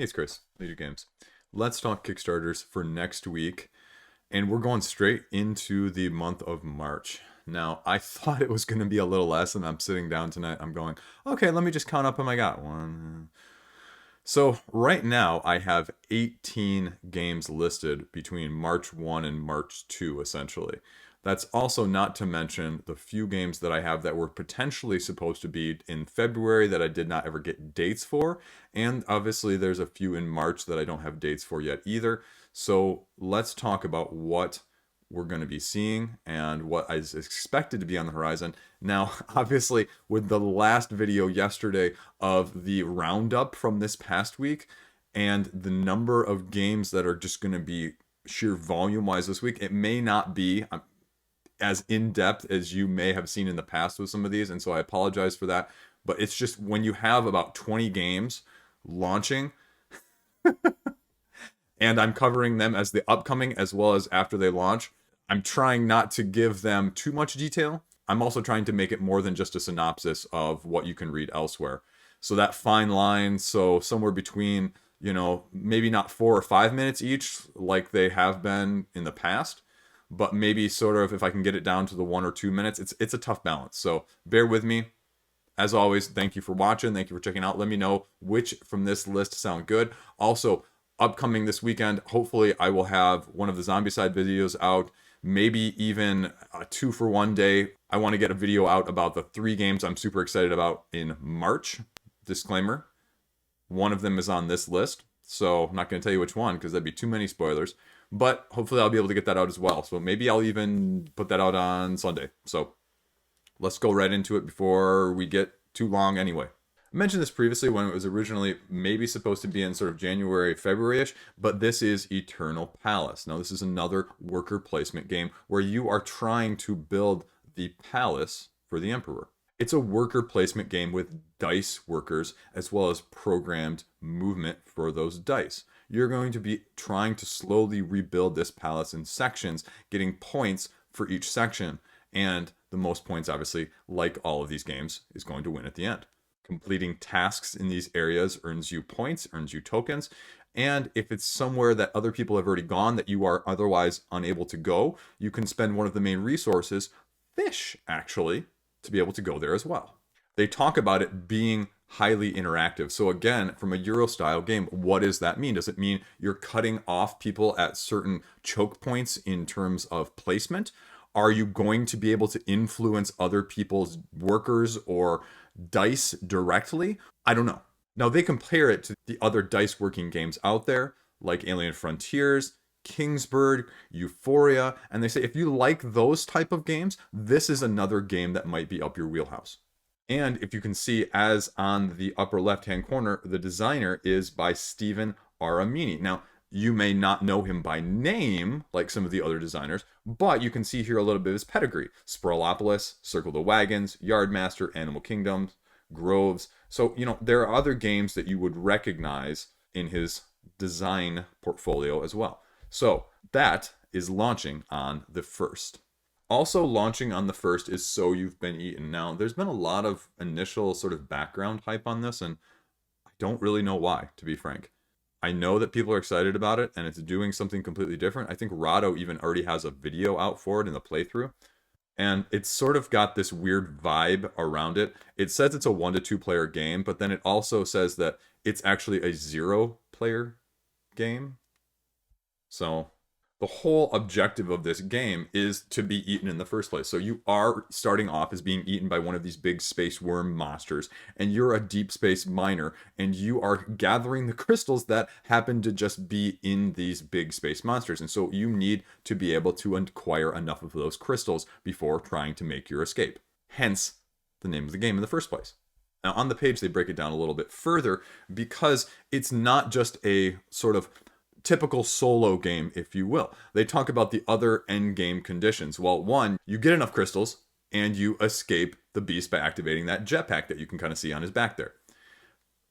Hey, it's Chris, Liege Games. Let's talk Kickstarters for next week, and we're going straight into the month of March. Now, I thought it was going to be a little less, and I'm sitting down tonight. I'm going, okay, let me just count up them I got. One. So, right now, I have 18 games listed between March 1 and March 2, essentially. That's also not to mention the few games that I have that were potentially supposed to be in February that I did not ever get dates for. And obviously, there's a few in March that I don't have dates for yet either. So let's talk about what we're going to be seeing and what is expected to be on the horizon. Now, obviously, with the last video yesterday of the roundup from this past week and the number of games that are just going to be sheer volume wise this week, it may not be as in-depth as you may have seen in the past with some of these, and so I apologize for that. But it's just when you have about 20 games launching, and I'm covering them as the upcoming as well as after they launch, I'm trying not to give them too much detail. I'm also trying to make it more than just a synopsis of what you can read elsewhere. So that fine line, so somewhere between, maybe not 4 or 5 minutes each like they have been in the past, but maybe sort of if I can get it down to the 1 or 2 minutes, it's a tough balance. So bear with me. As always, thank you for watching. Thank you for checking out. Let me know which from this list sound good. Also, upcoming this weekend, hopefully I will have one of the Zombicide videos out, maybe even a 2-for-1 day. I want to get a video out about the 3 games I'm super excited about in March. Disclaimer, one of them is on this list, so I'm not going to tell you which one because that'd be too many spoilers. But hopefully I'll be able to get that out as well. So maybe I'll even put that out on Sunday. So let's go right into it before we get too long anyway. I mentioned this previously when it was originally maybe supposed to be in sort of January, February-ish, but this is Eternal Palace. Now this is another worker placement game where you are trying to build the palace for the Emperor. It's a worker placement game with dice workers as well as programmed movement for those dice. You're going to be trying to slowly rebuild this palace in sections, getting points for each section. And the most points, obviously, like all of these games, is going to win at the end. Completing tasks in these areas earns you points, earns you tokens. And if it's somewhere that other people have already gone that you are otherwise unable to go, you can spend one of the main resources, fish, actually, to be able to go there as well. They talk about it being highly interactive. So again, from a Euro style game, what does that mean? Does it mean you're cutting off people at certain choke points in terms of placement? Are you going to be able to influence other people's workers or dice directly? I don't know. Now they compare it to the other dice working games out there, like Alien Frontiers, Kingsburg, Euphoria, and they say if you like those type of games, this is another game that might be up your wheelhouse. And if you can see, as on the upper left-hand corner, the designer is by Stephen Aramini. Now, you may not know him by name, like some of the other designers, but you can see here a little bit of his pedigree. Sprawlopolis, Circle the Wagons, Yardmaster, Animal Kingdoms, Groves. So, there are other games that you would recognize in his design portfolio as well. So, that is launching on the 1st. Also launching on the 1st is So You've Been Eaten. Now, there's been a lot of initial sort of background hype on this, and I don't really know why, to be frank. I know that people are excited about it, and it's doing something completely different. I think Rado even already has a video out for it in the playthrough, and it's sort of got this weird vibe around it. It says it's a 1 to 2 player game, but then it also says that it's actually a 0 player game. So the whole objective of this game is to be eaten in the first place. So you are starting off as being eaten by one of these big space worm monsters, and you're a deep space miner, and you are gathering the crystals that happen to just be in these big space monsters. And so you need to be able to acquire enough of those crystals before trying to make your escape. Hence the name of the game in the first place. Now on the page, they break it down a little bit further because it's not just a sort of typical solo game, if you will. They talk about the other end game conditions. Well, one, you get enough crystals and you escape the beast by activating that jetpack that you can kind of see on his back there.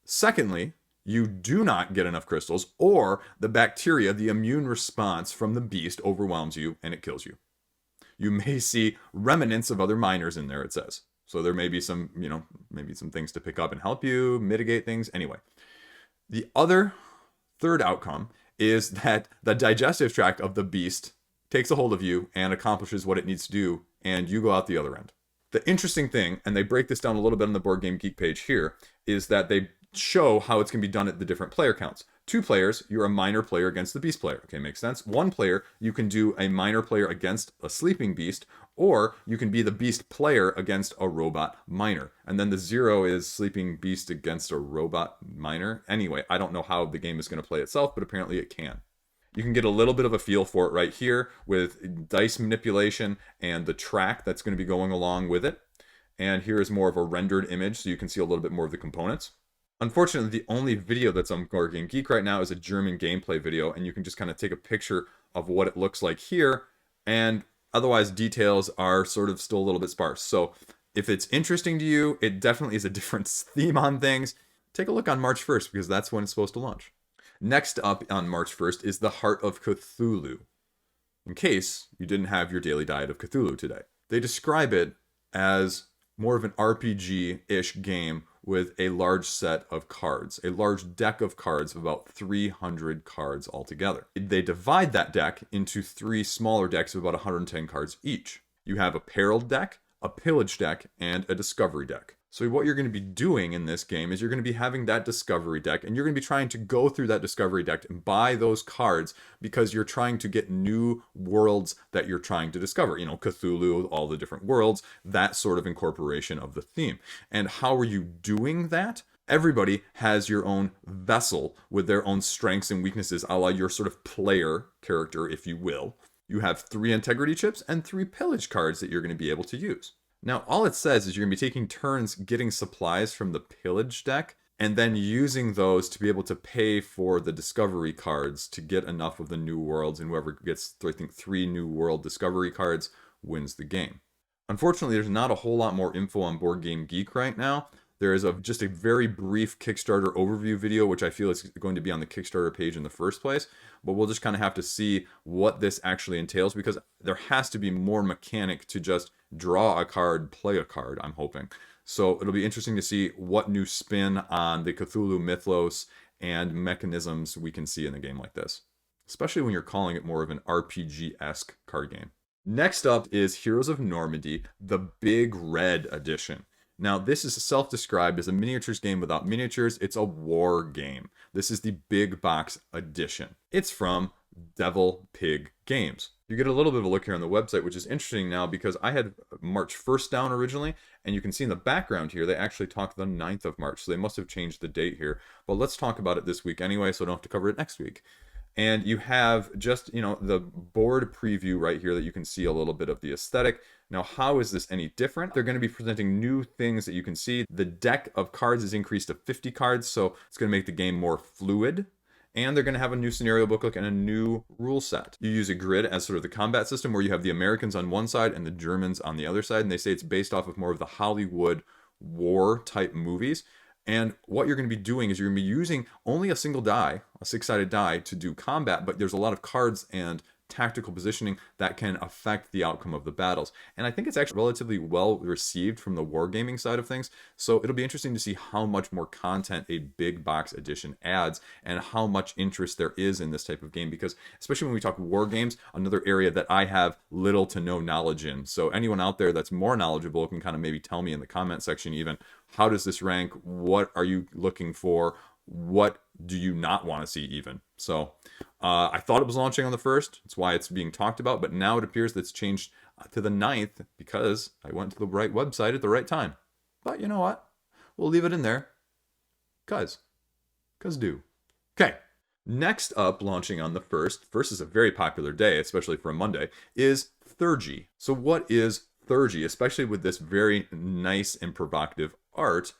Secondly, you do not get enough crystals, or the bacteria, the immune response from the beast overwhelms you and it kills you. You may see remnants of other miners in there, it says. So there may be some, maybe some things to pick up and help you mitigate things. Anyway, the other Third outcome is that the digestive tract of the beast takes a hold of you and accomplishes what it needs to do, and you go out the other end. The interesting thing, and they break this down a little bit on the Board Game Geek page here, is that they show how it's going to be done at the different player counts. 2 players, you're a minor player against the beast player. Okay, makes sense. 1 player, you can do a minor player against a sleeping beast, or you can be the beast player against a robot minor. And then the 0 is sleeping beast against a robot minor. Anyway, I don't know how the game is going to play itself, but apparently it can. You can get a little bit of a feel for it right here with dice manipulation and the track that's going to be going along with it. And here is more of a rendered image, so you can see a little bit more of the components. Unfortunately, the only video that's on Board Game Geek right now is a German gameplay video, and you can just kind of take a picture of what it looks like here, and otherwise details are sort of still a little bit sparse. So if it's interesting to you, it definitely is a different theme on things. Take a look on March 1st, because that's when it's supposed to launch. Next up on March 1st is the Heart of Cthulhu, in case you didn't have your daily diet of Cthulhu today. They describe it as more of an RPG-ish game with a large set of cards, a large deck of cards of about 300 cards altogether. They divide that deck into 3 smaller decks of about 110 cards each. You have a peril deck, a pillage deck, and a discovery deck. So what you're going to be doing in this game is you're going to be having that discovery deck, and you're going to be trying to go through that discovery deck and buy those cards because you're trying to get new worlds that you're trying to discover. You know, Cthulhu, all the different worlds, that sort of incorporation of the theme. And how are you doing that? Everybody has your own vessel with their own strengths and weaknesses, a la your sort of player character, if you will. You have 3 integrity chips and 3 pillage cards that you're going to be able to use. Now, all it says is you're going to be taking turns getting supplies from the pillage deck and then using those to be able to pay for the discovery cards to get enough of the new worlds, and whoever gets, I think, 3 new world discovery cards wins the game. Unfortunately, there's not a whole lot more info on Board Game Geek right now. There is just a very brief Kickstarter overview video, which I feel is going to be on the Kickstarter page in the first place. But we'll just kind of have to see what this actually entails, because there has to be more mechanic to just draw a card, play a card, I'm hoping. So it'll be interesting to see what new spin on the Cthulhu mythos and mechanisms we can see in a game like this, especially when you're calling it more of an RPG-esque card game. Next up is Heroes of Normandy, the Big Red Edition. Now, this is self-described as a miniatures game without miniatures. It's a war game. This is the big box edition. It's from Devil Pig Games. You get a little bit of a look here on the website, which is interesting now because I had March 1st down originally, and you can see in the background here, they actually talked the 9th of March, so they must have changed the date here. But let's talk about it this week anyway, so I don't have to cover it next week. And you have just, the board preview right here that you can see a little bit of the aesthetic. Now, how is this any different? They're going to be presenting new things that you can see. The deck of cards is increased to 50 cards, so it's going to make the game more fluid. And they're going to have a new scenario booklet and a new rule set. You use a grid as sort of the combat system where you have the Americans on one side and the Germans on the other side. And they say it's based off of more of the Hollywood war type movies. And what you're going to be doing is you're going to be using only a single die, a 6-sided die, to do combat, but there's a lot of cards and tactical positioning that can affect the outcome of the battles. And I think it's actually relatively well received from the wargaming side of things. So it'll be interesting to see how much more content a big box edition adds and how much interest there is in this type of game, because especially when we talk war games, another area that I have little to no knowledge in. So anyone out there that's more knowledgeable can kind of maybe tell me in the comment section even, how does this rank? What are you looking for? What do you not want to see even? So I thought it was launching on the 1st. That's why it's being talked about. But now it appears that it's changed to the 9th because I went to the right website at the right time. But you know what? We'll leave it in there. Cause do. Okay. Next up, launching on the 1st. First is a very popular day, especially for a Monday, is Theurgy. So what is Theurgy, especially with this very nice and provocative art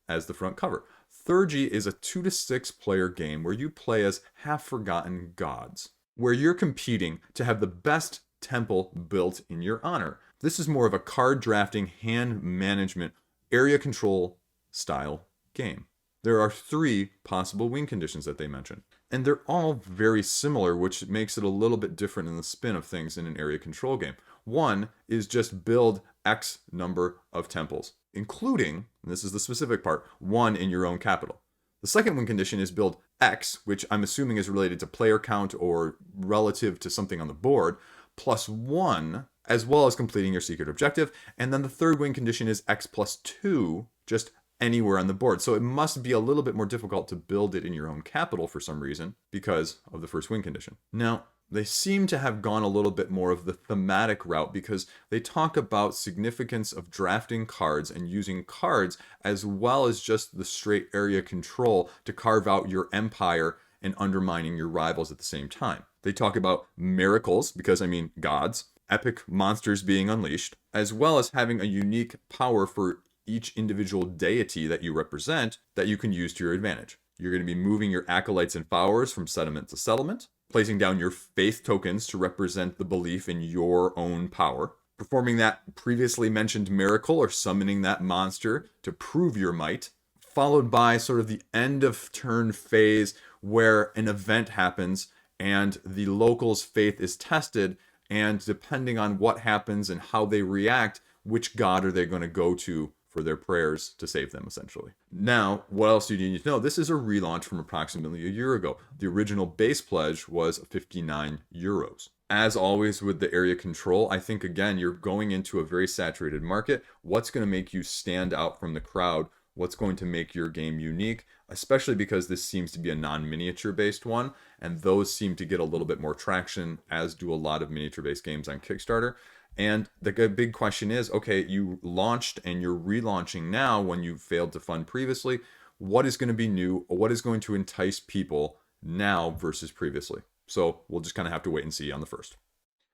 as the front cover? Theurgy is a 2 to 6 player game where you play as half-forgotten gods, where you're competing to have the best temple built in your honor. This is more of a card drafting, hand management, area control style game. There are 3 possible win conditions that they mention, and they're all very similar, which makes it a little bit different in the spin of things in an area control game. One is just build X number of temples, including, and this is the specific part, 1 in your own capital. The second win condition is build X, which I'm assuming is related to player count or relative to something on the board, +1, as well as completing your secret objective. And then the third win condition is X +2, just anywhere on the board. So it must be a little bit more difficult to build it in your own capital for some reason because of the first win condition. Now, they seem to have gone a little bit more of the thematic route because they talk about significance of drafting cards and using cards as well as just the straight area control to carve out your empire and undermining your rivals at the same time. They talk about miracles, because I mean gods, epic monsters being unleashed, as well as having a unique power for each individual deity that you represent that you can use to your advantage. You're going to be moving your acolytes and followers from settlement to settlement, placing down your faith tokens to represent the belief in your own power, performing that previously mentioned miracle or summoning that monster to prove your might, followed by sort of the end of turn phase where an event happens and the locals' faith is tested, and depending on what happens and how they react, which god are they going to go to for their prayers to save them, essentially. Now, what else do you need to know? This is a relaunch from approximately a year ago. The original base pledge was 59 euros. As always with the area control, I think, again, you're going into a very saturated market. What's going to make you stand out from the crowd? What's going to make your game unique? Especially because this seems to be a non-miniature based one, and those seem to get a little bit more traction, as do a lot of miniature-based games on Kickstarter. And the big question is, okay, you launched and you're relaunching now when you failed to fund previously. What is going to be new? What is going to entice people now versus previously? So we'll just kind of have to wait and see on the first.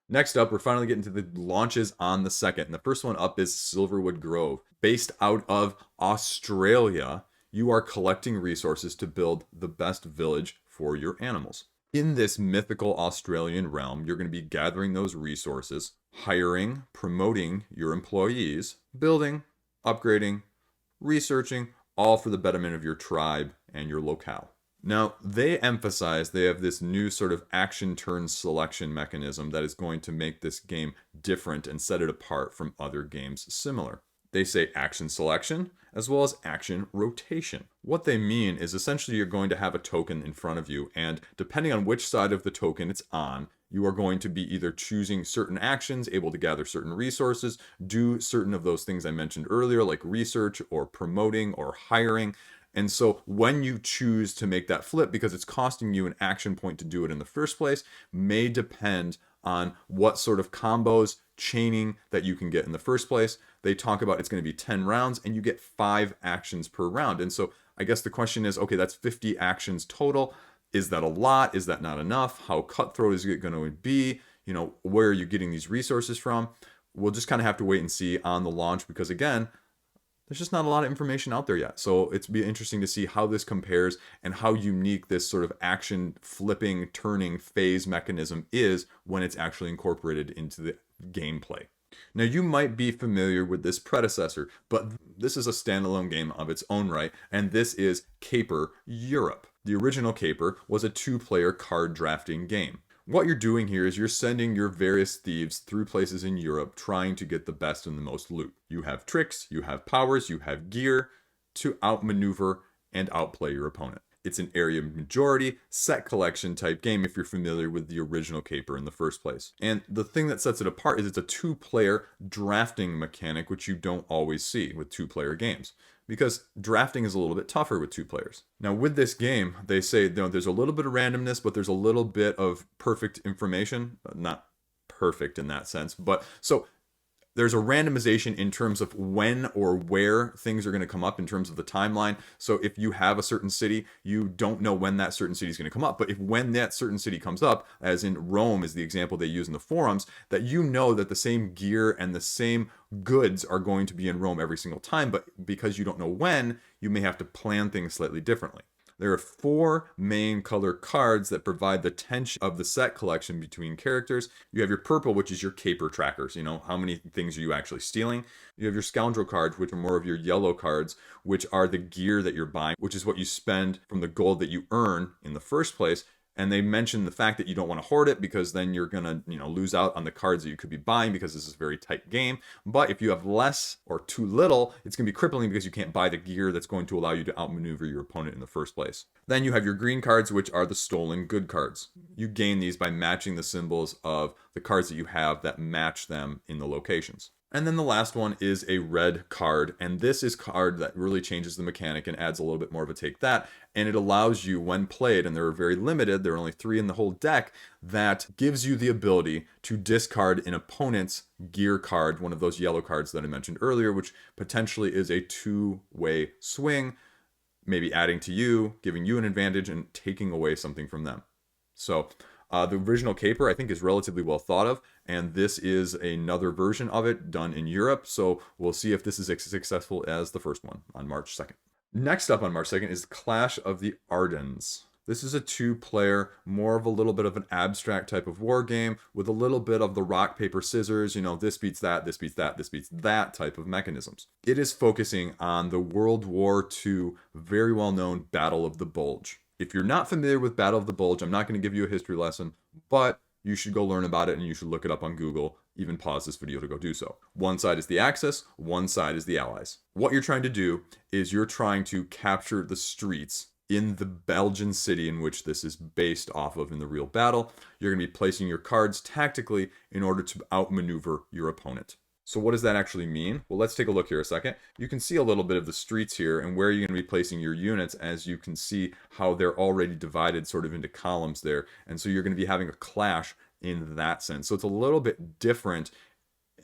Next up, we're finally getting to the launches on the second. And the first one up is Silverwood Grove. Based out of Australia, you are collecting resources to build the best village for your animals. In this mythical Australian realm, you're going to be gathering those resources, hiring, promoting your employees, building, upgrading, researching, all for the betterment of your tribe and your locale. Now, they emphasize they have this new sort of action turn selection mechanism that is going to make this game different and set it apart from other games similar. They say action selection as well as action rotation. What they mean is essentially you're going to have a token in front of you, and depending on which side of the token it's on, you are going to be either choosing certain actions, able to gather certain resources, do certain of those things I mentioned earlier, like research or promoting or hiring. And so when you choose to make that flip, because it's costing you an action point to do it in the first place, may depend on what sort of combos, chaining that you can get in the first place. They talk about it's going to be 10 rounds and you get 5 actions per round. And so I guess the question is, okay, that's 50 actions total. Is that a lot? Is that not enough? How cutthroat is it going to be? You know, where are you getting these resources from? We'll just kind of have to wait and see on the launch, because again, there's just not a lot of information out there yet. So it's be interesting to see how this compares and how unique this sort of action flipping, turning phase mechanism is when it's actually incorporated into the gameplay. Now, you might be familiar with this predecessor, but this is a standalone game of its own right, and this is Caper Europe. The original Caper was a 2-player card drafting game. What you're doing here is you're sending your various thieves through places in Europe trying to get the best and the most loot. You have tricks, you have powers, you have gear to outmaneuver and outplay your opponent. It's an area majority set collection type game if you're familiar with the original Caper in the first place. And the thing that sets it apart is it's a 2-player drafting mechanic, which you don't always see with 2-player games, because drafting is a little bit tougher with 2 players. Now, with this game, they say, you know, there's a little bit of randomness, but there's a little bit of perfect information. Not perfect in that sense, but so there's a randomization in terms of when or where things are going to come up in terms of the timeline. So if you have a certain city, you don't know when that certain city is going to come up. But if when that certain city comes up, as in Rome is the example they use in the forums, that you know that the same gear and the same goods are going to be in Rome every single time. But because you don't know when, you may have to plan things slightly differently. There are 4 main color cards that provide the tension of the set collection between characters. You have your purple, which is your caper trackers. You know, how many things are you actually stealing? You have your scoundrel cards, which are more of your yellow cards, which are the gear that you're buying, which is what you spend from the gold that you earn in the first place. And they mention the fact that you don't want to hoard it because then you're going to, lose out on the cards that you could be buying because this is a very tight game. But if you have less or too little, it's going to be crippling because you can't buy the gear that's going to allow you to outmaneuver your opponent in the first place. Then you have your green cards, which are the stolen good cards. You gain these by matching the symbols of the cards that you have that match them in the locations. And then the last one is a red card, and this is a card that really changes the mechanic and adds a little bit more of a take that, and it allows you, when played, and they're very limited, there are only 3 in the whole deck, that gives you the ability to discard an opponent's gear card, one of those yellow cards that I mentioned earlier, which potentially is a 2-way swing, maybe adding to you, giving you an advantage, and taking away something from them. So the original caper, I think, is relatively well thought of, and this is another version of it done in Europe, so we'll see if this is as successful as the first one on March 2nd. Next up on March 2nd is Clash of the Ardennes. This is a 2-player, more of a little bit of an abstract type of war game with a little bit of the rock, paper, scissors, this beats that, this beats that, this beats that type of mechanisms. It is focusing on the World War II very well-known Battle of the Bulge. If you're not familiar with Battle of the Bulge, I'm not going to give you a history lesson, but you should go learn about it and you should look it up on Google, even pause this video to go do so. One side is the Axis, one side is the Allies. What you're trying to do is you're trying to capture the streets in the Belgian city in which this is based off of in the real battle. You're going to be placing your cards tactically in order to outmaneuver your opponent. So what does that actually mean? Well, let's take a look here a second. You can see a little bit of the streets here and where you're going to be placing your units, as you can see how they're already divided sort of into columns there. And so you're going to be having a clash in that sense. So it's a little bit different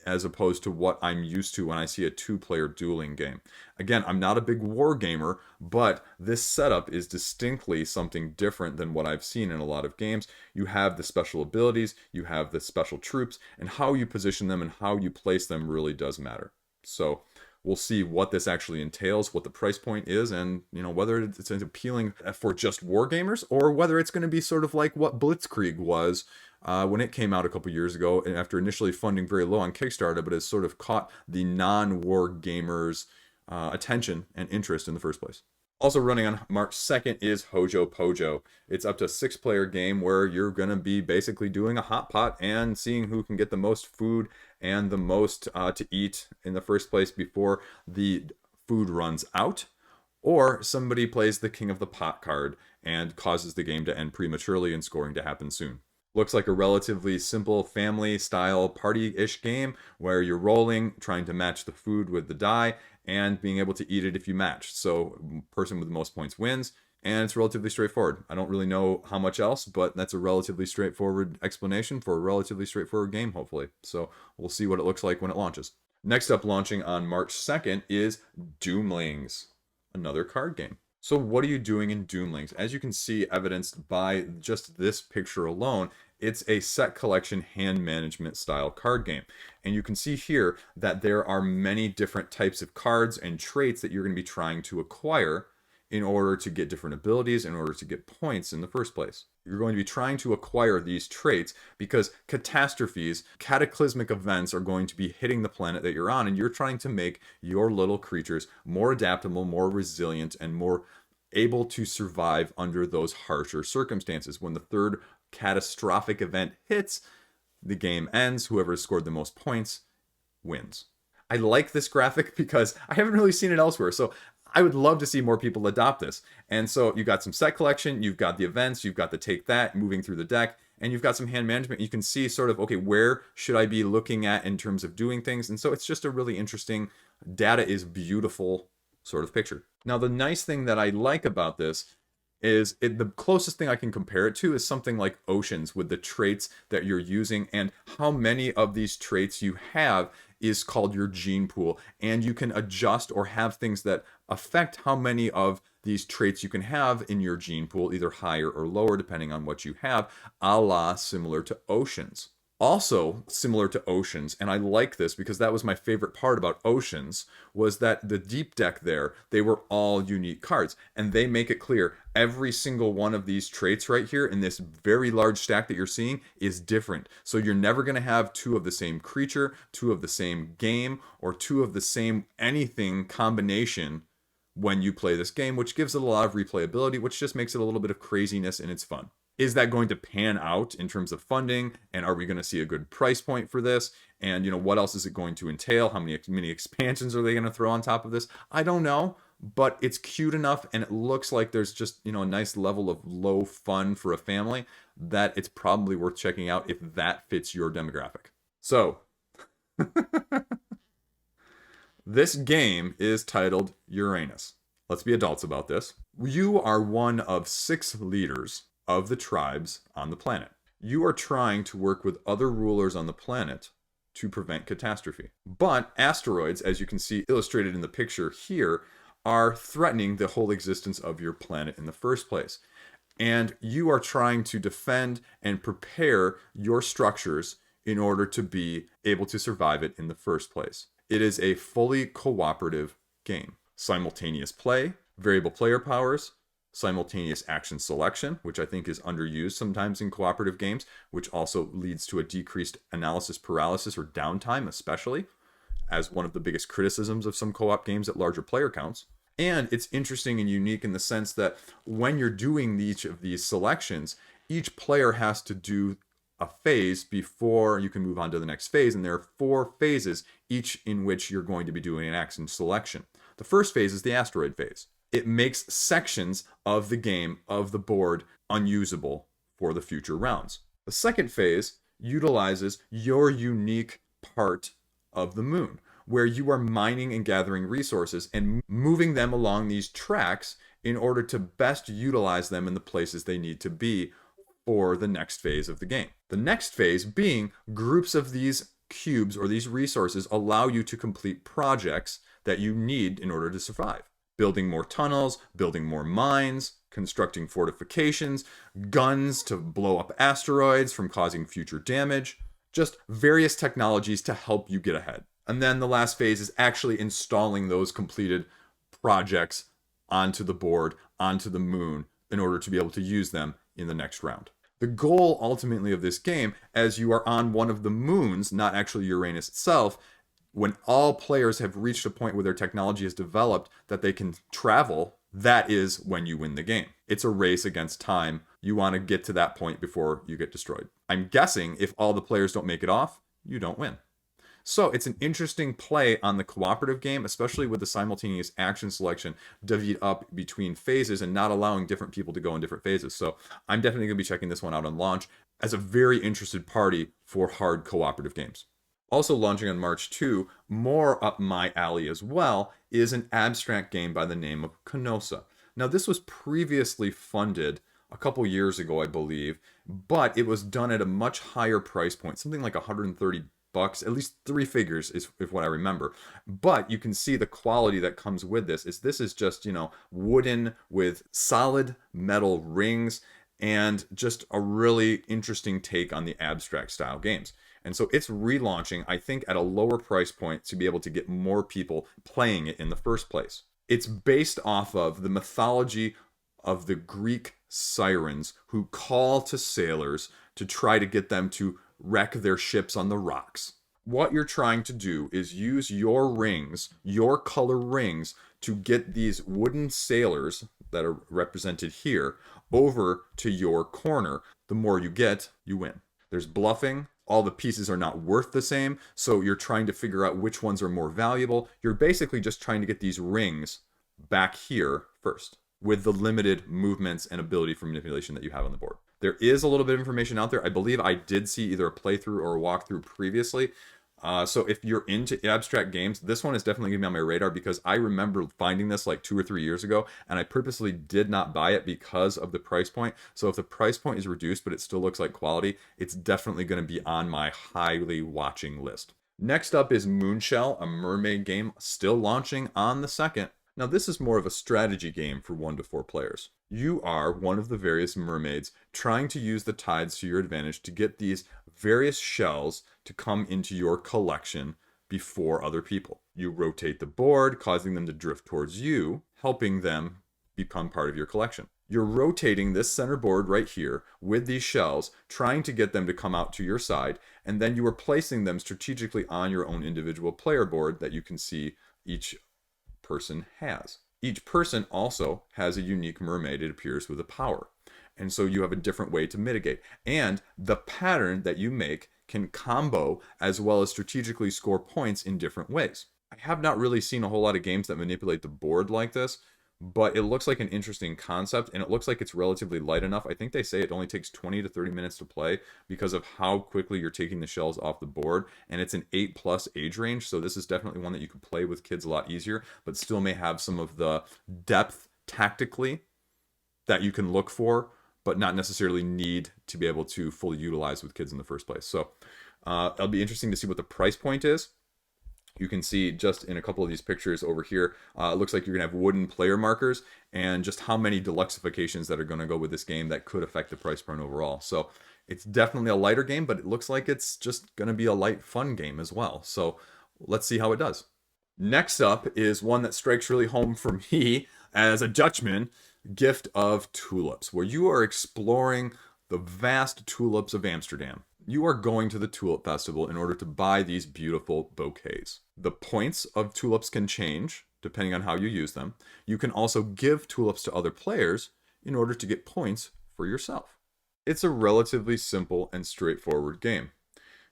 as opposed to what I'm used to when I see a 2-player dueling game. Again, I'm not a big war gamer, but this setup is distinctly something different than what I've seen in a lot of games. You have the special abilities, you have the special troops, and how you position them and how you place them really does matter. So we'll see what this actually entails, what the price point is, and whether it's appealing for just war gamers or whether it's going to be sort of like what Blitzkrieg was when it came out a couple years ago, and after initially funding very low on Kickstarter, but has sort of caught the non-war gamers' attention and interest in the first place. Also running on March 2nd is Hojo Pojo. It's up to a 6-player game where you're going to be basically doing a hot pot and seeing who can get the most food and the most to eat in the first place before the food runs out, or somebody plays the King of the Pot card and causes the game to end prematurely and scoring to happen soon. Looks like a relatively simple family-style party-ish game where you're rolling, trying to match the food with the die, and being able to eat it if you match. So person with the most points wins, and it's relatively straightforward. I don't really know how much else, but that's a relatively straightforward explanation for a relatively straightforward game, hopefully. So we'll see what it looks like when it launches. Next up, launching on March 2nd is Doomlings, another card game. So what are you doing in Doomlings? As you can see, evidenced by just this picture alone, it's a set collection hand management style card game. And you can see here that there are many different types of cards and traits that you're going to be trying to acquire in order to get different abilities, in order to get points in the first place. You're going to be trying to acquire these traits because catastrophes, cataclysmic events are going to be hitting the planet that you're on, and you're trying to make your little creatures more adaptable, more resilient, and more able to survive under those harsher circumstances. When the third catastrophic event hits, the game ends. Whoever scored the most points wins. I like this graphic because I haven't really seen it elsewhere. So I would love to see more people adopt this. And so you've got some set collection, you've got the events, you've got the take that, moving through the deck, and you've got some hand management. You can see sort of, okay, where should I be looking at in terms of doing things? And so it's just a really interesting, data is beautiful sort of picture. Now, the nice thing that I like about this is the closest thing I can compare it to is something like Oceans, with the traits that you're using and how many of these traits you have is called your gene pool, and you can adjust or have things that affect how many of these traits you can have in your gene pool, either higher or lower depending on what you have, a la similar to Oceans. Also similar to Oceans, and I like this because that was my favorite part about Oceans, was that the deep deck there, they were all unique cards, and they make it clear every single one of these traits right here in this very large stack that you're seeing is different. So you're never going to have 2 of the same creature, 2 of the same game, or 2 of the same anything combination when you play this game, which gives it a lot of replayability, which just makes it a little bit of craziness and it's fun. is that going to pan out in terms of funding? And are we going to see a good price point for this? And, what else is it going to entail? How many expansions are they going to throw on top of this? I don't know, but it's cute enough and it looks like there's just, a nice level of low fun for a family that it's probably worth checking out if that fits your demographic. So, this game is titled Uranus. Let's be adults about this. You are one of 6 leaders of the tribes on the planet. You are trying to work with other rulers on the planet to prevent catastrophe. But asteroids, as you can see illustrated in the picture here, are threatening the whole existence of your planet in the first place. And you are trying to defend and prepare your structures in order to be able to survive it in the first place. It is a fully cooperative game. Simultaneous play, variable player powers, simultaneous action selection, which I think is underused sometimes in cooperative games, which also leads to a decreased analysis paralysis or downtime, especially as one of the biggest criticisms of some co-op games at larger player counts. And it's interesting and unique in the sense that when you're doing each of these selections, each player has to do a phase before you can move on to the next phase. And there are 4 phases, each in which you're going to be doing an action selection. The first phase is the asteroid phase. It makes sections of the game, of the board, unusable for the future rounds. The second phase utilizes your unique part of the moon, where you are mining and gathering resources and moving them along these tracks in order to best utilize them in the places they need to be for the next phase of the game. The next phase being groups of these cubes or these resources allow you to complete projects that you need in order to survive. Building more tunnels, building more mines, constructing fortifications, guns to blow up asteroids from causing future damage, just various technologies to help you get ahead. And then the last phase is actually installing those completed projects onto the board, onto the moon, in order to be able to use them in the next round. The goal ultimately of this game, as you are on one of the moons, not actually Uranus itself, when all players have reached a point where their technology is developed that they can travel, that is when you win the game. It's a race against time. You want to get to that point before you get destroyed. I'm guessing if all the players don't make it off, you don't win. So it's an interesting play on the cooperative game, especially with the simultaneous action selection divvied up between phases and not allowing different people to go in different phases. So I'm definitely going to be checking this one out on launch as a very interested party for hard cooperative games. Also launching on March 2, more up my alley as well, is an abstract game by the name of Canosa. Now this was previously funded a couple years ago, I believe, but it was done at a much higher price point, something like $130, at least 3 figures is what I remember. But you can see the quality that comes with this is just, wooden with solid metal rings and just a really interesting take on the abstract style games. And so it's relaunching, I think, at a lower price point to be able to get more people playing it in the first place. It's based off of the mythology of the Greek sirens who call to sailors to try to get them to wreck their ships on the rocks. What you're trying to do is use your rings, your color rings, to get these wooden sailors that are represented here over to your corner. The more you get, you win. There's bluffing. All the pieces are not worth the same, so you're trying to figure out which ones are more valuable. You're basically just trying to get these rings back here first, with the limited movements and ability for manipulation that you have on the board. There is a little bit of information out there. I believe I did see either a playthrough or a walkthrough previously. So if you're into abstract games, this one is definitely going to be on my radar because I remember finding this like 2 or 3 years ago, and I purposely did not buy it because of the price point. So if the price point is reduced, but it still looks like quality, it's definitely going to be on my highly watching list. Next up is Moonshell, a mermaid game, still launching on the 2nd. Now this is more of a strategy game for 1 to 4 players. You are one of the various mermaids trying to use the tides to your advantage to get these various shells to come into your collection before other people. You rotate the board, causing them to drift towards you, helping them become part of your collection. You're rotating this center board right here with these shells, trying to get them to come out to your side, and then you are placing them strategically on your own individual player board that you can see each person has. Each person also has a unique mermaid, it appears, with a power. And so you have a different way to mitigate. And the pattern that you make can combo as well as strategically score points in different ways. I have not really seen a whole lot of games that manipulate the board like this, but it looks like an interesting concept, and it looks like it's relatively light enough. I think they say it only takes 20 to 30 minutes to play because of how quickly you're taking the shells off the board, and it's an 8+ age range, so this is definitely one that you can play with kids a lot easier, but still may have some of the depth tactically that you can look for, but not necessarily need to be able to fully utilize with kids in the first place. So it'll be interesting to see what the price point is. You can see just in a couple of these pictures over here, it looks like you're going to have wooden player markers and just how many deluxifications that are going to go with this game that could affect the price point overall. So it's definitely a lighter game, but it looks like it's just going to be a light, fun game as well. So let's see how it does. Next up is one that strikes really home for me as a Dutchman, Gift of Tulips, where you are exploring the vast tulips of Amsterdam. You are going to the Tulip Festival in order to buy these beautiful bouquets. The points of tulips can change depending on how you use them. You can also give tulips to other players in order to get points for yourself. It's a relatively simple and straightforward game.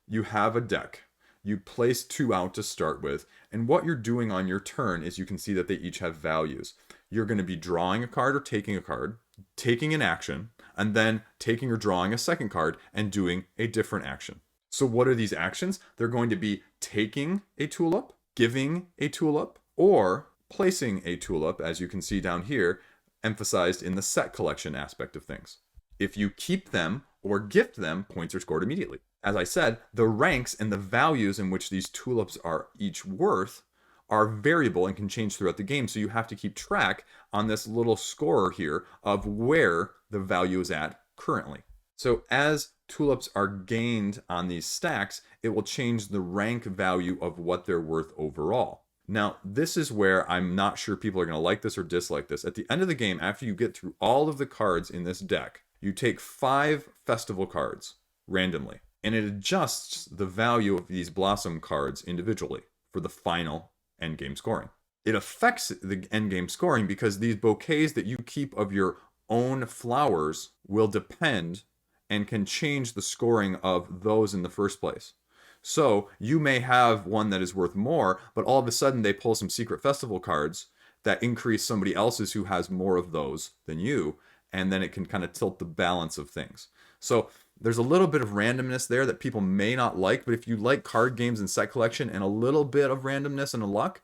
You have a deck. You place 2 out to start with, and what you're doing on your turn is you can see that they each have values. You're going to be drawing a card or taking a card, taking an action, and then taking or drawing a second card and doing a different action. So what are these actions? They're going to be taking a tulip, giving a tulip, or placing a tulip, as you can see down here, emphasized in the set collection aspect of things. If you keep them or gift them, points are scored immediately. As I said, the ranks and the values in which these tulips are each worth are variable and can change throughout the game, so you have to keep track on this little scorer here of where the value is at currently. So as tulips are gained on these stacks, it will change the rank value of what they're worth overall. Now, this is where I'm not sure people are going to like this or dislike this. At the end of the game, after you get through all of the cards in this deck, you take 5 festival cards randomly, and it adjusts the value of these blossom cards individually for the final endgame scoring. It affects the endgame scoring because these bouquets that you keep of your own flowers will depend and can change the scoring of those in the first place. So you may have one that is worth more, but all of a sudden they pull some secret festival cards that increase somebody else's who has more of those than you, and then it can kind of tilt the balance of things. So there's a little bit of randomness there that people may not like, but if you like card games and set collection and a little bit of randomness and luck,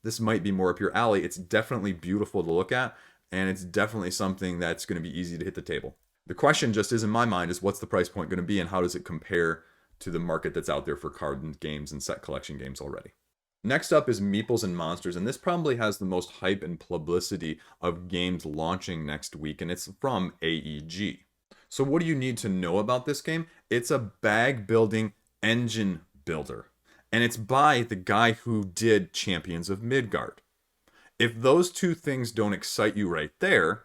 this might be more up your alley. It's definitely beautiful to look at, and it's definitely something that's going to be easy to hit the table. The question just is, in my mind, is what's the price point going to be and how does it compare to the market that's out there for card games and set collection games already? Next up is Meeples and Monsters, and this probably has the most hype and publicity of games launching next week, and it's from AEG. So what do you need to know about this game? It's a bag building engine builder, and it's by the guy who did Champions of Midgard. If those two things don't excite you right there,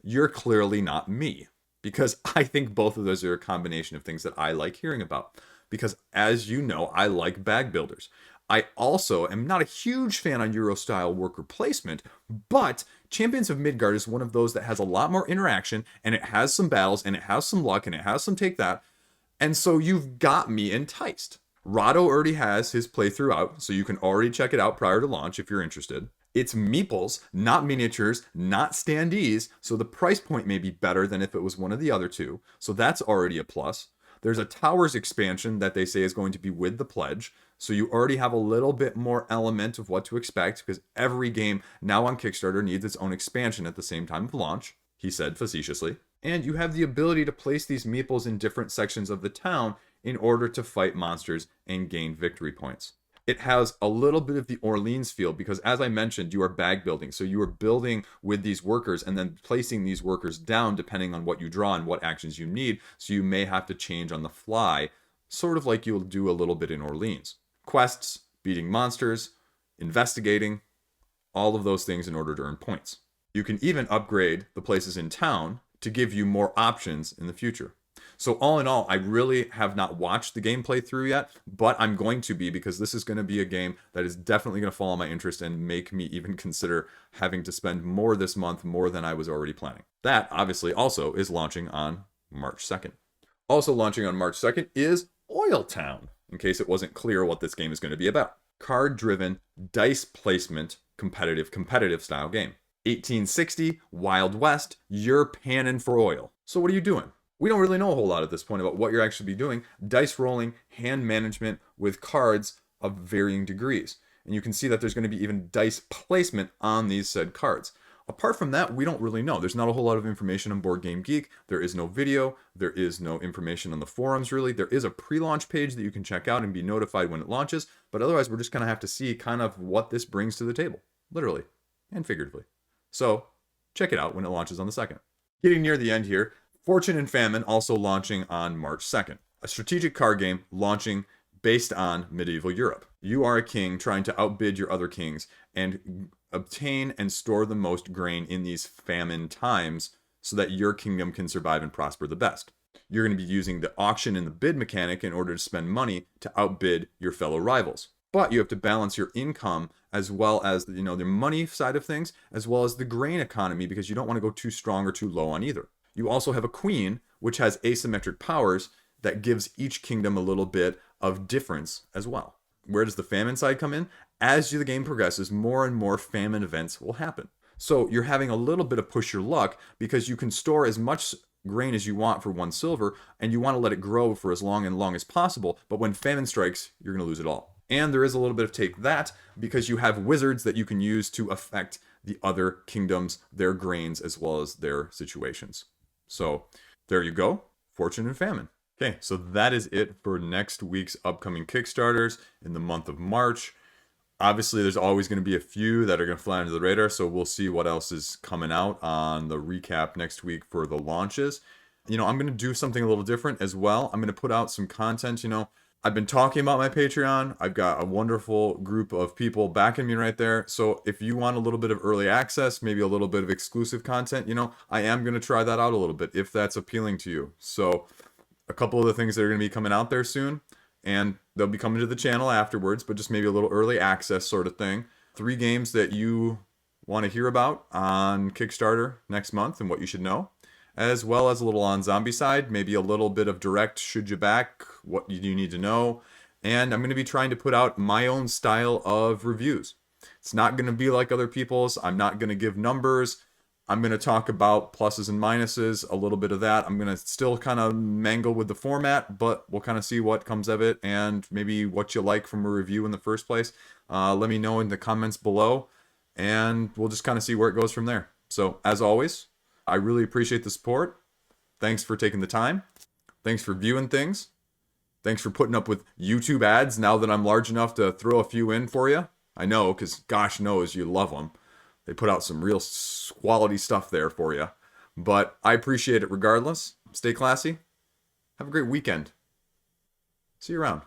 you're clearly not me, because I think both of those are a combination of things that I like hearing about. Because as you know, I like bag builders. I also am not a huge fan on Euro-style worker placement, but Champions of Midgard is one of those that has a lot more interaction, and it has some battles, and it has some luck, and it has some take that, and so you've got me enticed. Rado already has his playthrough out, so you can already check it out prior to launch if you're interested. It's Meeples, not miniatures, not standees, so the price point may be better than if it was one of the other two, so that's already a plus. There's a Towers expansion that they say is going to be with the pledge, so you already have a little bit more element of what to expect, because every game now on Kickstarter needs its own expansion at the same time of launch, he said facetiously. And you have the ability to place these meeples in different sections of the town in order to fight monsters and gain victory points. It has a little bit of the Orleans feel because, as I mentioned, you are bag building. So you are building with these workers and then placing these workers down depending on what you draw and what actions you need. So you may have to change on the fly, sort of like you'll do a little bit in Orleans. Quests, beating monsters, investigating, all of those things in order to earn points. You can even upgrade the places in town to give you more options in the future. So all in all, I really have not watched the gameplay through yet, but I'm going to be, because this is going to be a game that is definitely going to fall on my interest and make me even consider having to spend more this month, more than I was already planning. That, obviously, also is launching on March 2nd. Also launching on March 2nd is Oil Town, in case it wasn't clear what this game is going to be about. Card-driven, dice placement, competitive style game. 1860, Wild West, you're panning for oil. So what are you doing? We don't really know a whole lot at this point about what you're actually be doing. Dice rolling, hand management with cards of varying degrees. And you can see that there's going to be even dice placement on these said cards. Apart from that, we don't really know. There's not a whole lot of information on Board Game Geek. There is no video. There is no information on the forums, really. There is a pre-launch page that you can check out and be notified when it launches. But otherwise, we're just going to have to see kind of what this brings to the table, literally and figuratively. So check it out when it launches on the 2nd. Getting near the end here, Fortune and Famine also launching on March 2nd. A strategic card game launching based on medieval Europe. You are a king trying to outbid your other kings and obtain and store the most grain in these famine times so that your kingdom can survive and prosper the best. You're going to be using the auction and the bid mechanic in order to spend money to outbid your fellow rivals. But you have to balance your income as well as the money side of things, as well as the grain economy, because you don't want to go too strong or too low on either. You also have a queen, which has asymmetric powers that gives each kingdom a little bit of difference as well. Where does the famine side come in? As the game progresses, more and more famine events will happen. So you're having a little bit of push your luck, because you can store as much grain as you want for 1 silver, and you want to let it grow for as long as possible, but when famine strikes, you're going to lose it all. And there is a little bit of take that, because you have wizards that you can use to affect the other kingdoms, their grains, as well as their situations. So there you go, Fortune and Famine. Okay, so that is it for next week's upcoming Kickstarters in the month of March. Obviously, there's always going to be a few that are going to fly under the radar, so we'll see what else is coming out on the recap next week for the launches. I'm going to do something a little different as well. I'm going to put out some content, I've been talking about my Patreon. I've got a wonderful group of people backing me right there. So if you want a little bit of early access, maybe a little bit of exclusive content, I am going to try that out a little bit if that's appealing to you. So a couple of the things that are going to be coming out there soon, and they'll be coming to the channel afterwards, but just maybe a little early access sort of thing. 3 games that you want to hear about on Kickstarter next month and what you should know, as well as a little on zombie side, maybe a little bit of direct should you back, what do you need to know. And I'm going to be trying to put out my own style of reviews. It's not going to be like other people's. I'm not going to give numbers. I'm going to talk about pluses and minuses, a little bit of that. I'm going to still kind of mangle with the format, but we'll kind of see what comes of it and maybe what you like from a review in the first place. Let me know in the comments below, and we'll just kind of see where it goes from there. So as always, I really appreciate the support. Thanks for taking the time. Thanks for viewing things. Thanks for putting up with YouTube ads now that I'm large enough to throw a few in for you. I know, because gosh knows you love them. They put out some real quality stuff there for you. But I appreciate it regardless. Stay classy. Have a great weekend. See you around.